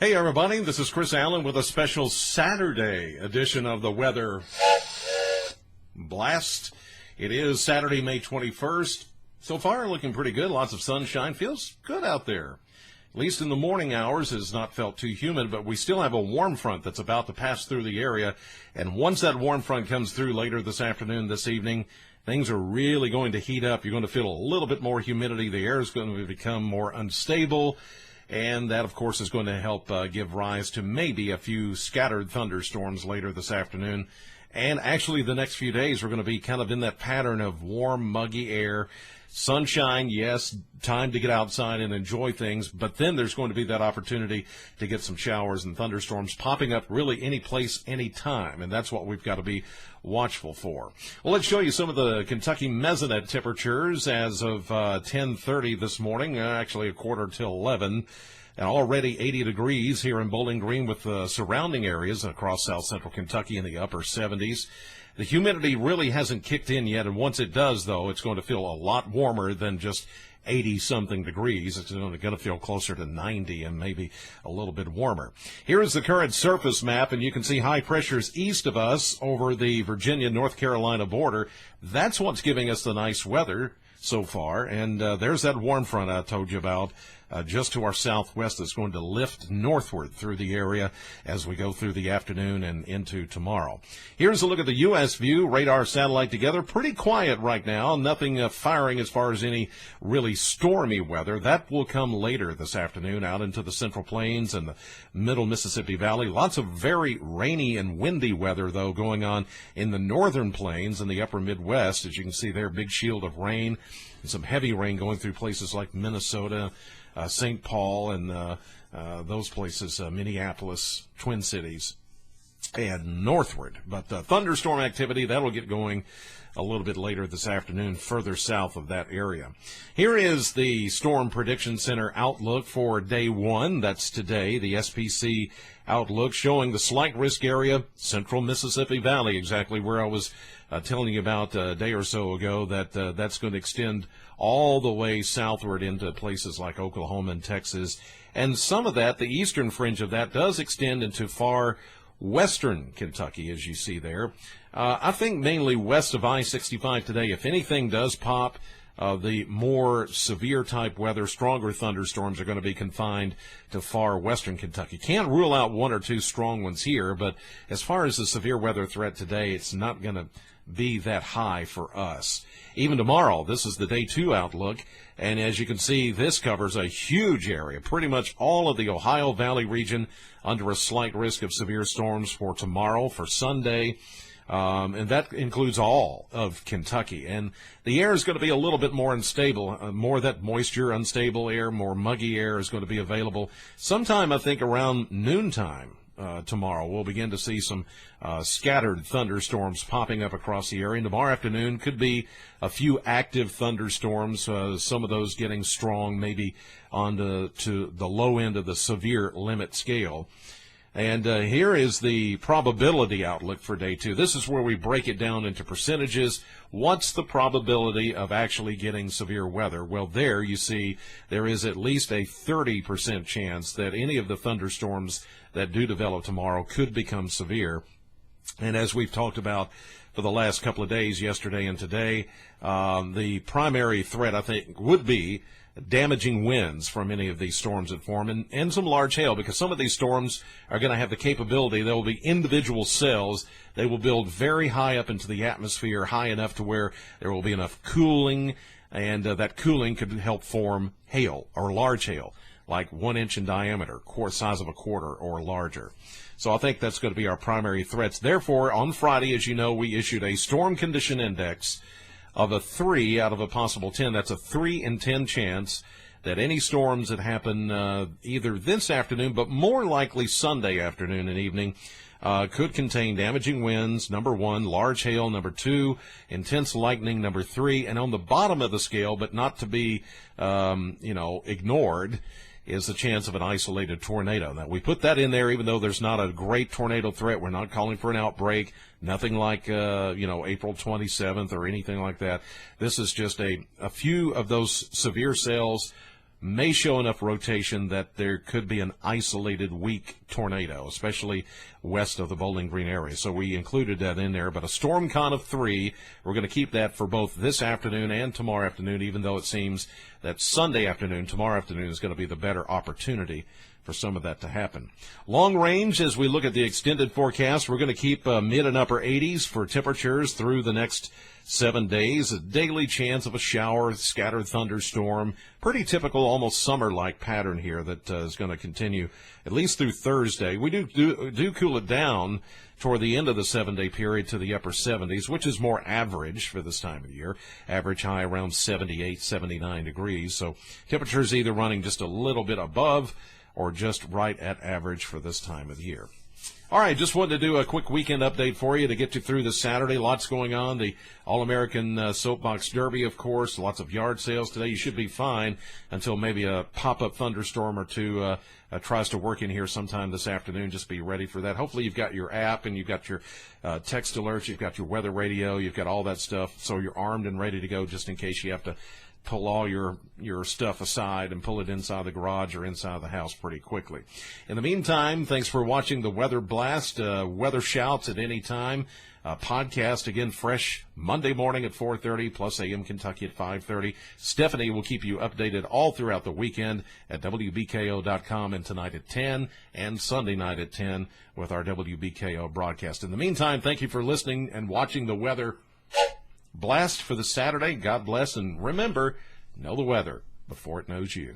Hey everybody, this is Chris Allen with a special Saturday edition of the Weather Blast. It is Saturday, May 21st. So far looking pretty good, lots of sunshine, feels good out there. At least in the morning hours, it's not felt too humid, but we still have a warm front that's about to pass through the area. And once that warm front comes through later this afternoon, this evening, things are really going to heat up. You're going to feel a little bit more humidity. The air is going to become more unstable. And that, of course, is going to help give rise to maybe a few scattered thunderstorms later this afternoon. And actually, the next few days, we're going to be kind of in that pattern of warm, muggy air. Sunshine, yes, time to get outside and enjoy things. But then there's going to be that opportunity to get some showers and thunderstorms popping up really any place, any time. And that's what we've got to be watchful for. Well, let's show you some of the Kentucky Mesonet temperatures as of 10:30 this morning, actually a quarter till 11. And already 80 degrees here in Bowling Green with the surrounding areas across south central Kentucky in the upper 70s. The humidity really hasn't kicked in yet, and once it does, though, it's going to feel a lot warmer than just 80-something degrees. It's going to feel closer to 90 and maybe a little bit warmer. Here is the current surface map, and you can see high pressures east of us over the Virginia-North Carolina border. That's what's giving us the nice weather so far, and there's that warm front I told you about. Just to our southwest that's going to lift northward through the area as we go through the afternoon and into tomorrow. Here's a look at the U.S. view, radar satellite together. Pretty quiet right now. Nothing firing as far as any really stormy weather. That will come later this afternoon out into the Central Plains and the middle Mississippi Valley. Lots of very rainy and windy weather, though, going on in the northern plains and the upper Midwest. As you can see there, big shield of rain and some heavy rain going through places like Minnesota, St. Paul, and those places, Minneapolis, Twin Cities, and northward. But thunderstorm activity, that'll get going a little bit later this afternoon, further south of that area. Here is the Storm Prediction Center outlook for day one. That's today, the SPC Outlook, showing the slight risk area, central Mississippi Valley, exactly where I was telling you about a day or so ago, that that's going to extend all the way southward into places like Oklahoma and Texas. And some of that, the eastern fringe of that, does extend into far western Kentucky, as you see there. I think mainly west of I-65 today. If anything does pop, the more severe type weather, stronger thunderstorms are going to be confined to far western Kentucky. Can't rule out one or two strong ones here, but as far as the severe weather threat today, it's not going to be that high for us. Even tomorrow, this is the day two outlook, and as you can see, this covers a huge area, pretty much all of the Ohio Valley region under a slight risk of severe storms for tomorrow, for Sunday, and that includes all of Kentucky. And the air is going to be a little bit more unstable, more of that moisture, unstable air, more muggy air is going to be available. Sometime, I think, around noontime tomorrow, we'll begin to see some scattered thunderstorms popping up across the area. And tomorrow afternoon could be a few active thunderstorms, some of those getting strong, maybe on to the low end of the severe limit scale. And here is the probability outlook for day two. This is where we break it down into percentages. What's the probability of actually getting severe weather? Well, there you see there is at least a 30% chance that any of the thunderstorms that do develop tomorrow could become severe. And as we've talked about for the last couple of days, yesterday and today, the primary threat, I think, would be damaging winds from any of these storms that form, and some large hail, because some of these storms are going to have the capability, there will be individual cells, they will build very high up into the atmosphere, high enough to where there will be enough cooling, and that cooling could help form hail, or large hail, like 1 inch in diameter, size of a quarter or larger. So I think that's going to be our primary threats. Therefore, on Friday, as you know, we issued a storm condition index of a 3 out of a possible 10. That's a 3 in 10 chance that any storms that happen either this afternoon, but more likely Sunday afternoon and evening, could contain damaging winds, number 1, large hail, number 2, intense lightning, number 3, and on the bottom of the scale, but not to be, ignored, is the chance of an isolated tornado. Now, we put that in there even though there's not a great tornado threat. We're not calling for an outbreak, nothing like, April 27th or anything like that. This is just a few of those severe cells may show enough rotation that there could be an isolated weak tornado, especially west of the Bowling Green area. So we included that in there. But a storm count of 3, we're going to keep that for both this afternoon and tomorrow afternoon, even though it seems that Sunday afternoon, tomorrow afternoon, is going to be the better opportunity for some of that to happen. Long range, as we look at the extended forecast, we're going to keep mid and upper 80s for temperatures through the next 7 days. A daily chance of a shower, scattered thunderstorm. Pretty typical, almost summer-like pattern here that is going to continue at least through Thursday. We do cool it down toward the end of the 7-day period to the upper 70s, which is more average for this time of the year. Average high around 78, 79 degrees. So temperatures either running just a little bit above or just right at average for this time of the year. All right, just wanted to do a quick weekend update for you to get you through this Saturday. Lots going on. The All-American Soapbox Derby, of course. Lots of yard sales today. You should be fine until maybe a pop-up thunderstorm or two tries to work in here sometime this afternoon. Just be ready for that. Hopefully you've got your app and you've got your text alerts. You've got your weather radio. You've got all that stuff. So you're armed and ready to go just in case you have to pull all your stuff aside and pull it inside the garage or inside the house pretty quickly. In the meantime, thanks for watching the Weather Blast. Weather shouts at any time. Podcast, again, fresh Monday morning at 4:30, plus AM Kentucky at 5:30. Stephanie will keep you updated all throughout the weekend at WBKO.com, and tonight at 10 and Sunday night at 10 with our WBKO broadcast. In the meantime, thank you for listening and watching the Weather Blast for the Saturday. God bless, and remember, know the weather before it knows you.